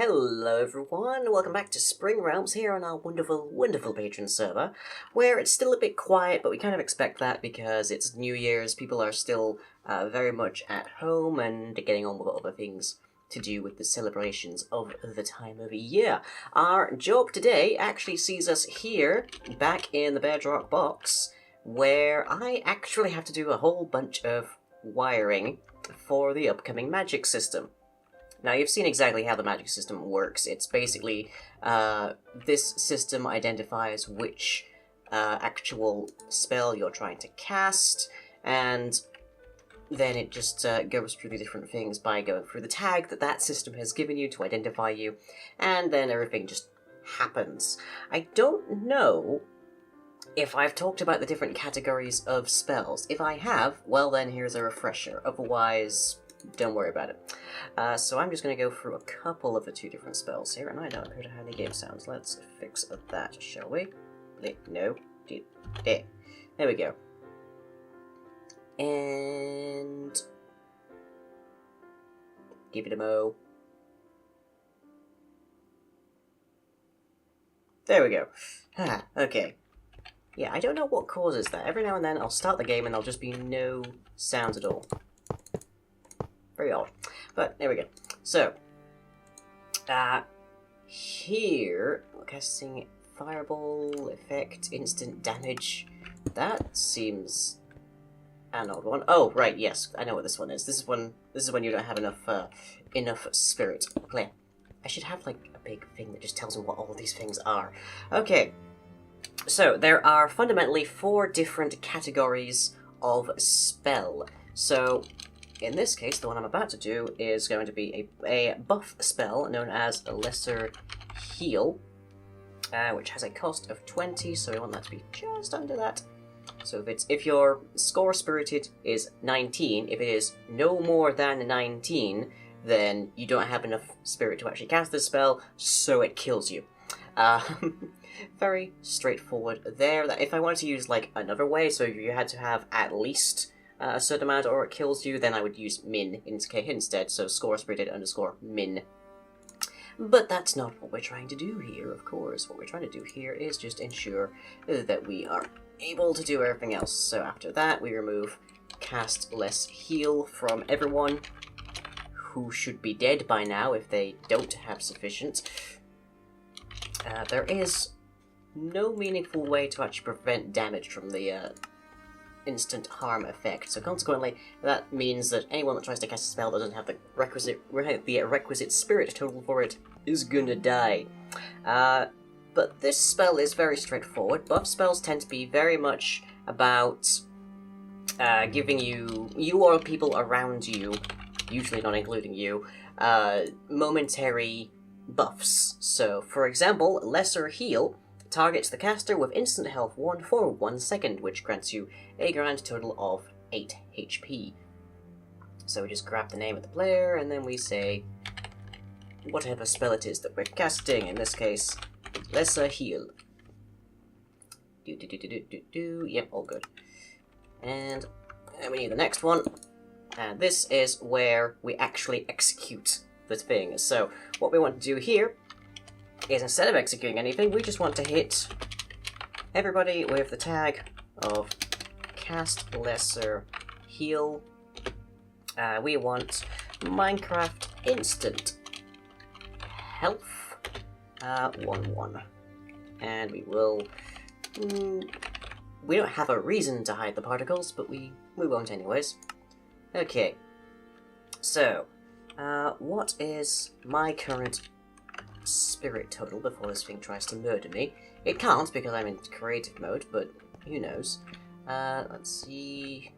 Hello everyone, welcome back to Springrealms here on our wonderful Patron server, where it's still a bit quiet, but we kind of expect that because it's New Year's, people are still very much at home and getting on with other things to do with the celebrations of the time of year. Our job today actually sees us here, back in the Bedrock box, where I actually have to do a whole bunch of wiring for the upcoming magic system. Now, you've seen exactly how the magic system works. It's basically, this system identifies which actual spell you're trying to cast, and then it just goes through the different things by going through the tag that system has given you to identify you, and then everything just happens. I don't know if I've talked about the different categories of spells. If I have, well then here's a refresher. Otherwise, don't worry about it. So I'm just going to go through a couple of the two different spells here, and I don't appear to have any game sounds. Let's fix that, shall we? No. There we go. And give it a mo. There we go. Okay. Yeah, I don't know what causes that. Every now and then I'll start the game and there'll just be no sounds at all. Very odd. But there we go. So, here, casting fireball, effect, instant damage. That seems an odd one. Oh, right, yes, I know what this one is. This is when you don't have enough spirit. Play. I should have like a big thing that just tells me what all of these things are. Okay. So, there are fundamentally 4 different categories of spell. So, in this case, the one I'm about to do is going to be a buff spell known as a Lesser Heal, which has a cost of 20, so we want that to be just under that. So if your score spirited is 19, if it is no more than 19, then you don't have enough spirit to actually cast this spell, so it kills you. Very straightforward there. That if I wanted to use like another way, so if you had to have at least a certain amount or it kills you, then I would use min instead, so score spirited underscore min. But that's not what we're trying to do here, of course. What we're trying to do here is just ensure that we are able to do everything else. So after that, we remove cast less heal from everyone who should be dead by now if they don't have sufficient. There is no meaningful way to actually prevent damage from the instant harm effect, so consequently that means that anyone that tries to cast a spell that doesn't have the requisite spirit total for it is gonna die. But this spell is very straightforward. Buff spells tend to be very much about giving you or people around you, usually not including you, momentary buffs. So, for example, Lesser Heal targets the caster with instant health 1 for 1 second, which grants you a grand total of 8 HP. So we just grab the name of the player, and then we say whatever spell it is that we're casting, in this case, Lesser Heal. Yep, all good. And we need the next one, and this is where we actually execute the thing. So what we want to do here is instead of executing anything, we just want to hit everybody with the tag of cast Lesser Heal. We want Minecraft instant health 1/1, and we will. We don't have a reason to hide the particles, but we won't anyways. Okay, so what is my current spirit total before this thing tries to murder me? It can't because I'm in creative mode, but who knows. Let's see.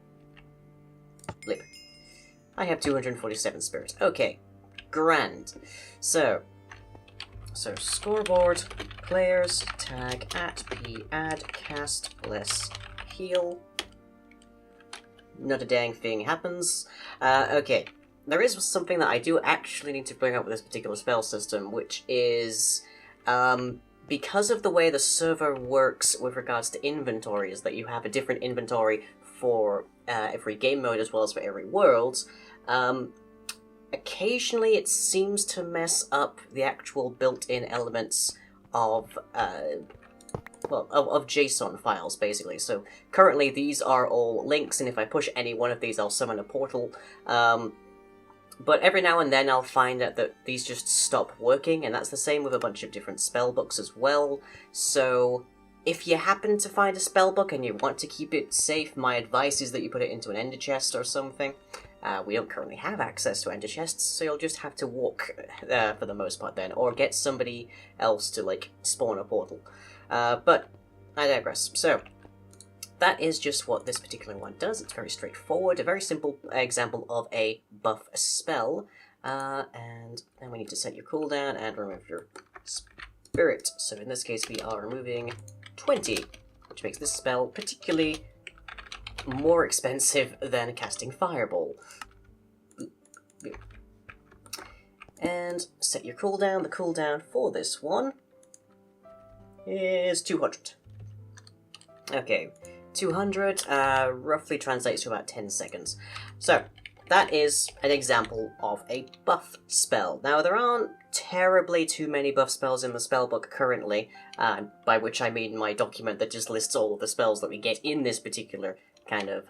Blip. I have 247 spirit. Okay. Grand. So scoreboard, players, tag at p add cast less heal. Not a dang thing happens. Okay. There is something that I do actually need to bring up with this particular spell system, which is, because of the way the server works with regards to inventory, is that you have a different inventory for every game mode as well as for every world, occasionally it seems to mess up the actual built-in elements of of JSON files, basically. So currently these are all links, and if I push any one of these, I'll summon a portal. But every now and then I'll find out that these just stop working, and that's the same with a bunch of different spell books as well. So if you happen to find a spell book and you want to keep it safe, my advice is that you put it into an ender chest or something. We don't currently have access to ender chests, so you'll just have to walk for the most part then, or get somebody else to, like, spawn a portal. But I digress. So that is just what this particular one does. It's very straightforward, a very simple example of a buff spell. And then we need to set your cooldown and remove your spirit. So in this case we are removing 20, which makes this spell particularly more expensive than casting Fireball. And set your cooldown. The cooldown for this one is 200. Okay, 200 roughly translates to about 10 seconds. So, that is an example of a buff spell. Now, there aren't terribly too many buff spells in the spellbook currently, by which I mean my document that just lists all of the spells that we get in this particular kind of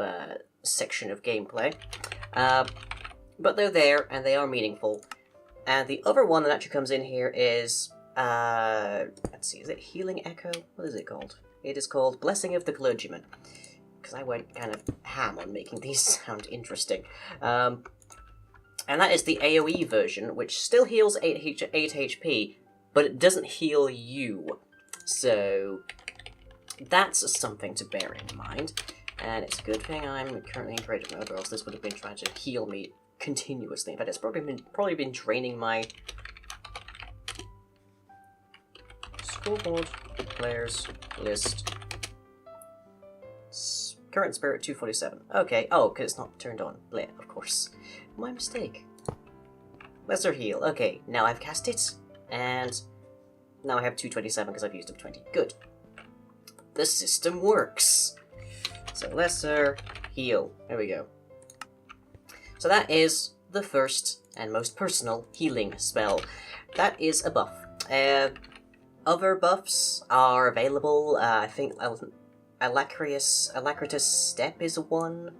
section of gameplay. But they're there, and they are meaningful. And the other one that actually comes in here is, let's see, is it Healing Echo? What is it called? It is called Blessing of the Clergyman, because I went kind of ham on making these sound interesting. And that is the AoE version, which still heals 8 HP, but it doesn't heal you. So that's something to bear in mind. And it's a good thing I'm currently in creative mode, or else this would have been trying to heal me continuously. In fact, it's probably been draining my scoreboard, players, list, current spirit 247. Okay, oh, because it's not turned on. Bleh, of course. My mistake. Lesser heal. Okay, now I've cast it, and now I have 227 because I've used up 20. Good. The system works. So lesser heal. There we go. So that is the first and most personal healing spell. That is a buff. Other buffs are available. I think Alacritus Step is one,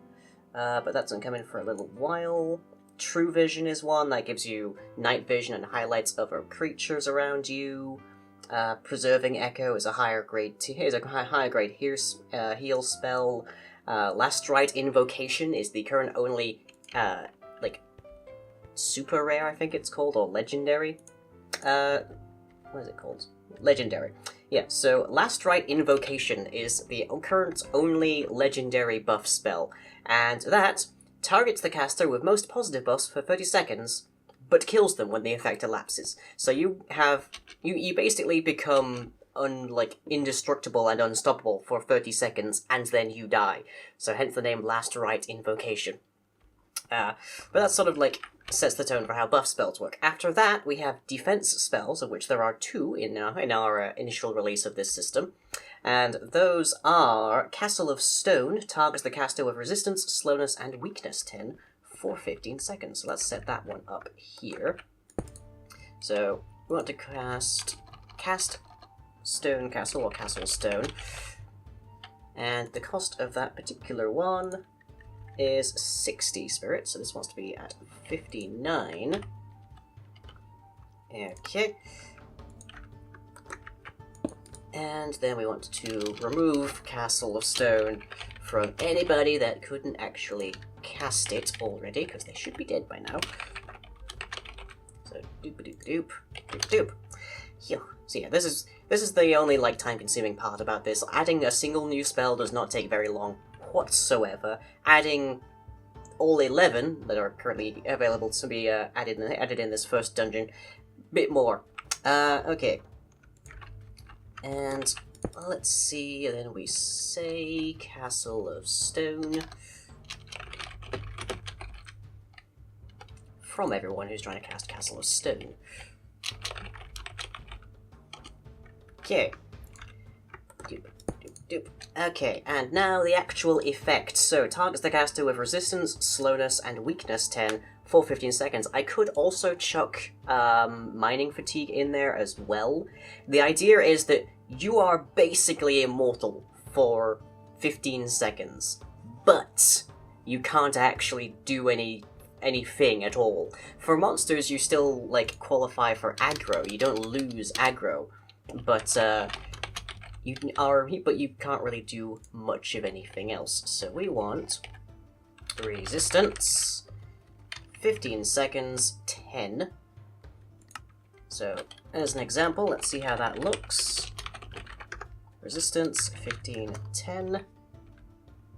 but that doesn't come in for a little while. True Vision is one that gives you night vision and highlights other creatures around you. Preserving Echo is a higher grade heal spell. Last Rite Invocation is the current only super rare, I think it's called, or legendary. What is it called? Legendary. Yeah, so Last Rite Invocation is the current only legendary buff spell, and that targets the caster with most positive buffs for 30 seconds, but kills them when the effect elapses. So you basically become indestructible and unstoppable for 30 seconds, and then you die. So hence the name Last Rite Invocation. But that sort of sets the tone for how buff spells work. After that, we have defense spells, of which there are two in our initial release of this system. And those are Castle of Stone, targets the caster with resistance, slowness, and weakness 10 for 15 seconds. So let's set that one up here. So we want to cast Stone Castle, or Castle Stone. And the cost of that particular one is 60 spirit, so this wants to be at 59. Okay. And then we want to remove Castle of Stone from anybody that couldn't actually cast it already, because they should be dead by now. So doop-a-doop-a-doop, doop-a-doop. So yeah, this is the only time-consuming part about this. Adding a single new spell does not take very long whatsoever. Adding all 11 that are currently available to be added in this first dungeon, bit more. Okay. And let's see, then we say Castle of Stone from everyone who's trying to cast Castle of Stone. Okay. Doop, doop, doop. Okay, and now the actual effect. So, targets the caster with resistance, slowness, and weakness 10 for 15 seconds. I could also chuck mining fatigue in there as well. The idea is that you are basically immortal for 15 seconds, but you can't actually do anything at all. For monsters, you still, like, qualify for aggro. You don't lose aggro, but you can't really do much of anything else. So we want resistance, 15 seconds, 10. So, as an example, let's see how that looks. Resistance, 15, 10.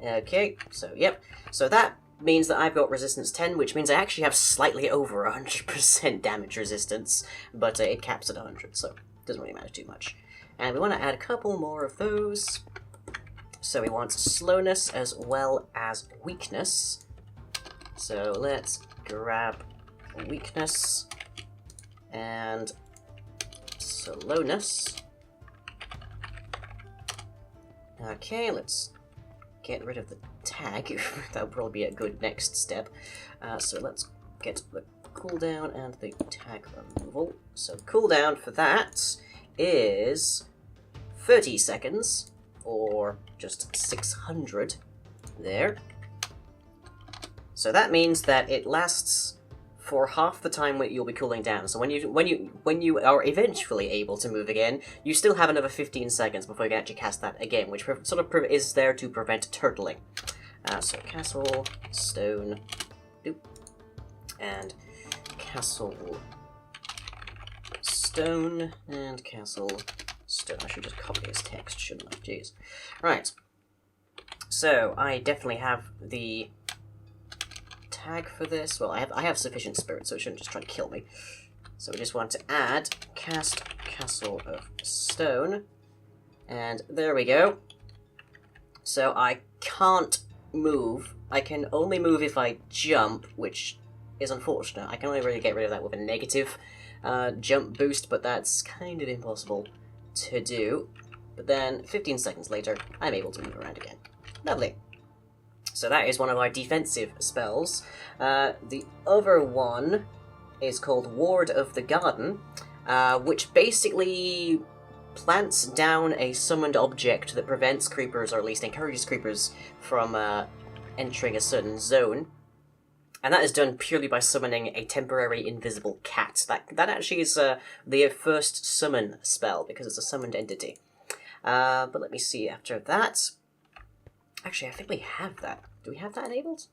Okay, so yep. So that means that I've got resistance 10, which means I actually have slightly over 100% damage resistance, but it caps at 100, so it doesn't really matter too much. And we want to add a couple more of those. So we want slowness as well as weakness. So let's grab weakness and slowness. Okay, let's get rid of the tag. That'll probably be a good next step. So let's get the cooldown and the tag removal. So cooldown for that is 30 seconds, or just 600 there. So that means that it lasts for half the time you'll be cooling down. So when you are eventually able to move again, you still have another 15 seconds before you can actually cast that again, which sort of is there to prevent turtling. So castle, stone, and castle, stone, and castle, stone. I should just copy this text, shouldn't I? Jeez. Right. So I definitely have the tag for this. Well, I have sufficient spirit, so it shouldn't just try to kill me. So we just want to add cast castle of stone, and there we go. So I can't move. I can only move if I jump, which is unfortunate. I can only really get rid of that with a negative jump boost, but that's kind of impossible to do. But then 15 seconds later, I'm able to move around again. Lovely. So that is one of our defensive spells. The other one is called Ward of the Garden, which basically plants down a summoned object that prevents creepers, or at least encourages creepers, from entering a certain zone. And that is done purely by summoning a temporary invisible cat. That actually is the first summon spell, because it's a summoned entity. But let me see after that. Actually, I think we have that. Do we have that enabled?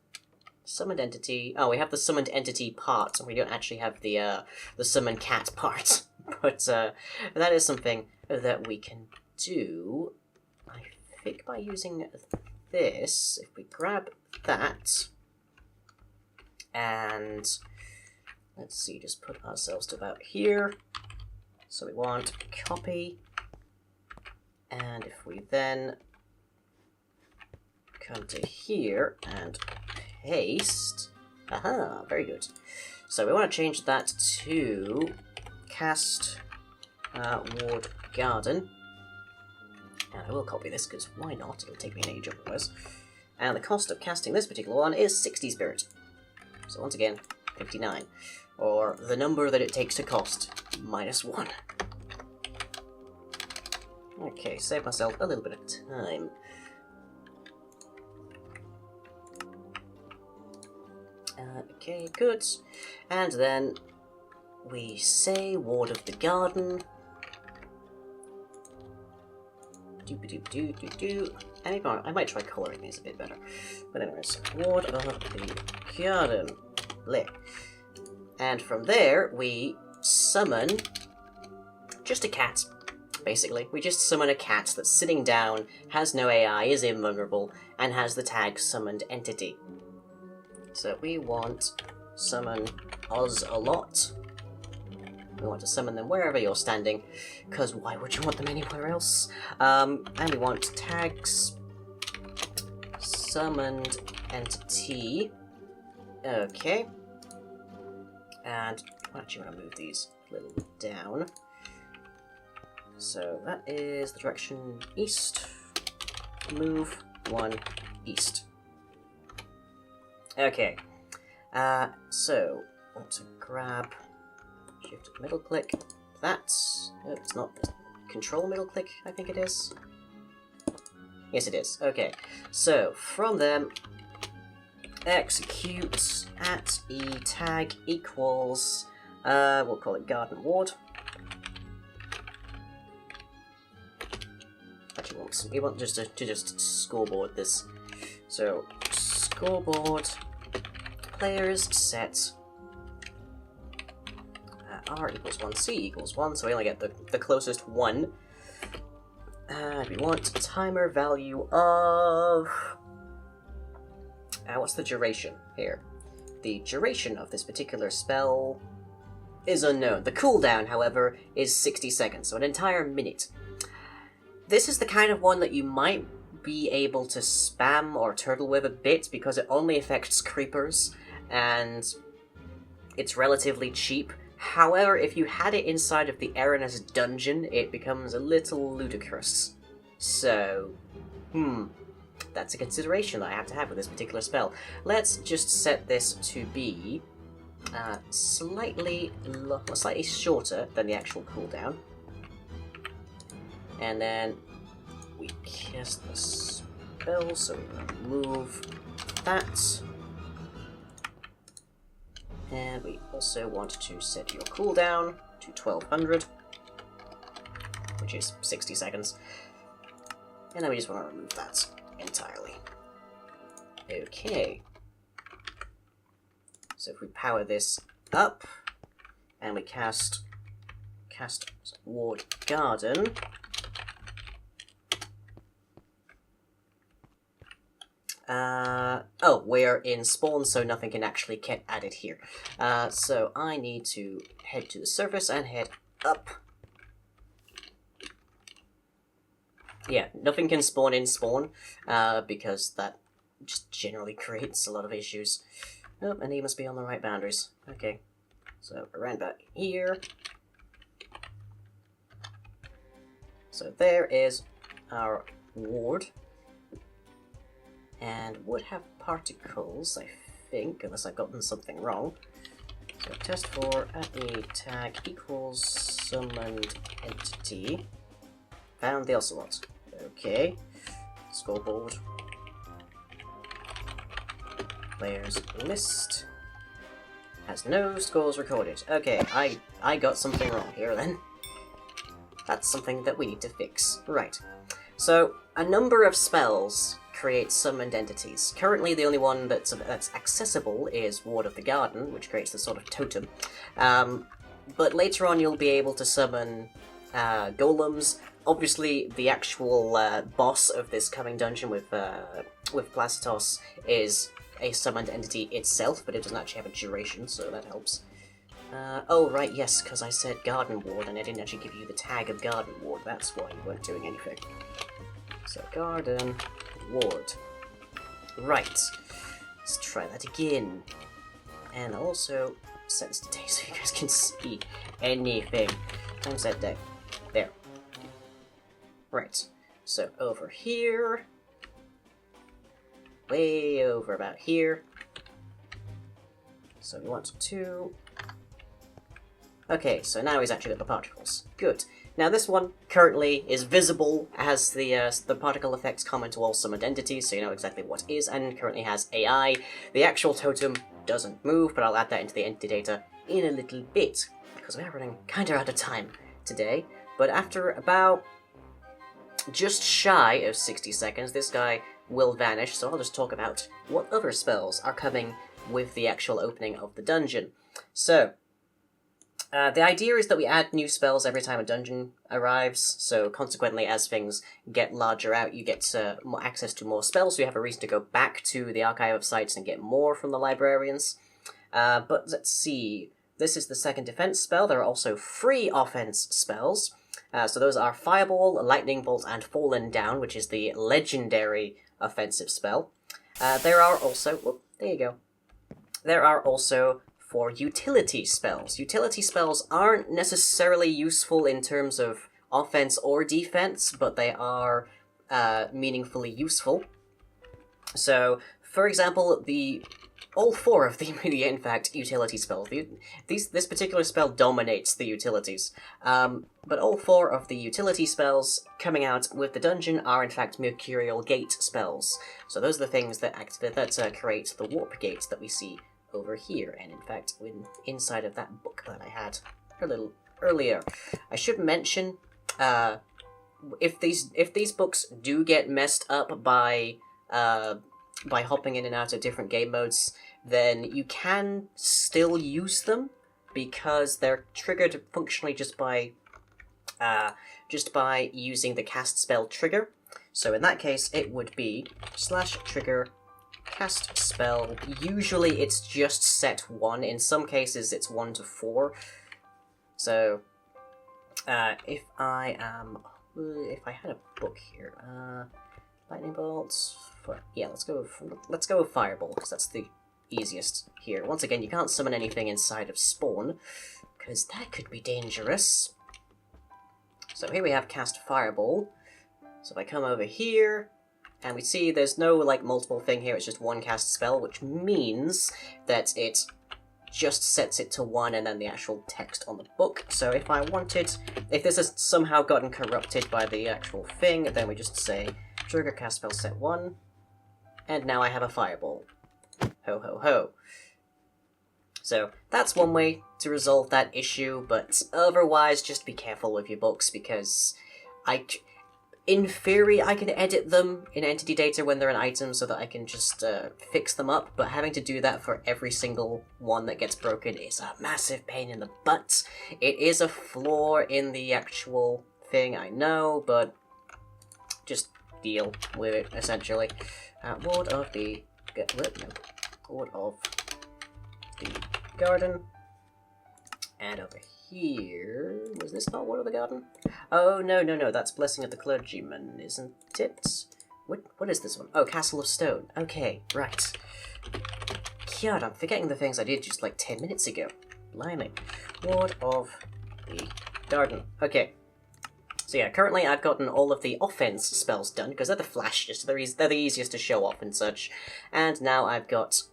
Summoned entity. Oh, we have the summoned entity part, and we don't actually have the summoned cat part. But that is something that we can do, I think, by using this. If we grab that, and let's see, just put ourselves to about here. So we want copy, and if we then come to here and paste, aha, very good. So we want to change that to cast Ward Garden, and I will copy this because why not? It'll take me an age otherwise. And the cost of casting this particular one is 60 spirit. So once again, 59, or the number that it takes to cost -1. Okay, save myself a little bit of time. Okay, good. And then we say Ward of the Garden. I might try colouring these a bit better. But anyways, Ward of the Garden. Bleh. And from there, we summon just a cat, basically. We just summon a cat that's sitting down, has no AI, is invulnerable, and has the tag Summoned Entity. So we want summon Oz a lot. We want to summon them wherever you're standing, because why would you want them anywhere else? And we want tags Summoned Entity. Okay. And I actually want to move these a little bit down. So that is the direction east. Move 1 east. Okay. So, want to grab, shift middle click, that's, no, it's not, control middle click, I think it is. Yes, it is. Okay, so from them, execute at e tag equals, we'll call it garden ward. Actually, we want just to just scoreboard this. So scoreboard players set R equals 1, C equals 1, so we only get the closest one. And we want a timer value of... what's the duration here? The duration of this particular spell is unknown. The cooldown, however, is 60 seconds, so an entire minute. This is the kind of one that you might be able to spam or turtle with a bit, because it only affects creepers, and it's relatively cheap. However, if you had it inside of the Aranus dungeon, it becomes a little ludicrous. So, that's a consideration that I have to have with this particular spell. Let's just set this to be slightly shorter than the actual cooldown. And then we cast the spell, so we remove that. And we also want to set your cooldown to 1200, which is 60 seconds. And then we just want to remove that entirely. Okay. So if we power this up, and we cast Ward Garden, we're in spawn, so nothing can actually get added here. So I need to head to the surface and head up. Yeah, nothing can spawn in spawn, because that just generally creates a lot of issues. Oh, and he must be on the right boundaries. Okay, so around back here. So there is our ward. And would have particles, I think, unless I've gotten something wrong. So test for at e tag equals summoned entity. Found the ocelot. Okay. Scoreboard. Players list. Has no scores recorded. Okay, I got something wrong here then. That's something that we need to fix. Right. So, a number of spells create summoned entities. Currently, the only one that's accessible is Ward of the Garden, which creates this sort of totem. But later on, you'll be able to summon golems. Obviously, the actual boss of this coming dungeon with Placitos is a summoned entity itself, but it doesn't actually have a duration, so that helps. Oh, right, yes, because I said Garden Ward, and I didn't actually give you the tag of Garden Ward. That's why you weren't doing anything. So, Garden Ward. Right. Let's try that again. And also set this to day so you guys can see anything. Times that day. There. Right. So over here. Way over about here. So we want to... Okay, so now he's actually got the particles. Good. Now this one currently is visible, has the particle effects common to all summoned entities, so you know exactly what is, and currently has AI. The actual totem doesn't move, but I'll add that into the entity data in a little bit, because we're running kinda out of time today. But after about just shy of 60 seconds, this guy will vanish, so I'll just talk about what other spells are coming with the actual opening of the dungeon. So, the idea is that we add new spells every time a dungeon arrives, so consequently as things get larger out, you get more access to more spells, so you have a reason to go back to the archive of sites and get more from the librarians. But let's see, this is the second defense spell. There are also 3 offense spells. So those are Fireball, Lightning Bolt, and Fallen Down, which is the legendary offensive spell. There are also... Whoop, there you go. There are also 4 utility spells. Utility spells aren't necessarily useful in terms of offense or defense, but they are meaningfully useful. So, for example, the all 4 of the, in fact, utility spells. This particular spell dominates the utilities. But all 4 of the utility spells coming out with the dungeon are, in fact, Mercurial Gate spells. So those are the things that create the warp gate that we see over here, and in fact, inside of that book that I had a little earlier. I should mention, if these books do get messed up by hopping in and out of different game modes, then you can still use them, because they're triggered functionally just by using the cast spell trigger. So in that case, it would be /trigger cast spell. Usually it's just set 1. In some cases it's 1 to 4. So if I had a book here, lightning bolts. Yeah, let's go with fireball, because that's the easiest here. Once again, you can't summon anything inside of spawn, because that could be dangerous. So here we have cast fireball. So if I come over here, and we see there's no, like, multiple thing here, it's just 1 cast spell, which means that it just sets it to 1 and then the actual text on the book. So if this has somehow gotten corrupted by the actual thing, then we just say trigger cast spell set 1, and now I have a fireball. Ho ho ho. So that's one way to resolve that issue, but otherwise just be careful with your books, because in theory, I can edit them in entity data when they're an item so that I can just fix them up, but having to do that for every single one that gets broken is a massive pain in the butt. It is a flaw in the actual thing, I know, but just deal with it, essentially. Ward of the Garden. And over here, was this not Ward of the Garden? Oh, no, that's Blessing of the Clergyman, isn't it? What is this one? Oh, Castle of Stone. Okay, right. God, I'm forgetting the things I did just like 10 minutes ago. Blimey. Ward of the Garden. Okay. So yeah, currently I've gotten all of the offense spells done, because they're the flashiest, they're the easiest to show off and such. And now I've got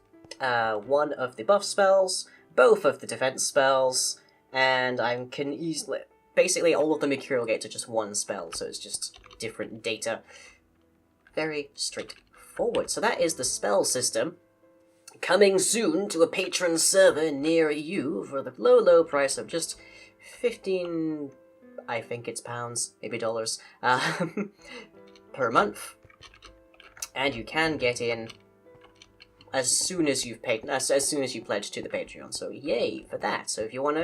1 of the buff spells, both of the defense spells, and I can easily... Basically, all of the Mercurial Gates are just 1 spell, so it's just different data. Very straightforward. So that is the spell system. Coming soon to a Patron server near you for the low price of just 15... I think it's pounds, maybe dollars, per month. And you can get in as soon as you've paid, as soon as you pledge to the Patreon. So yay for that. So if you want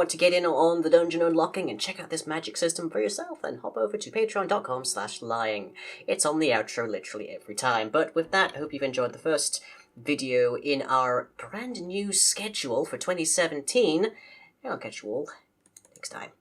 to get in on the dungeon unlocking and check out this magic system for yourself, then hop over to patreon.com/lying. It's on the outro literally every time. But with that, I hope you've enjoyed the first video in our brand new schedule for 2017. And I'll catch you all next time.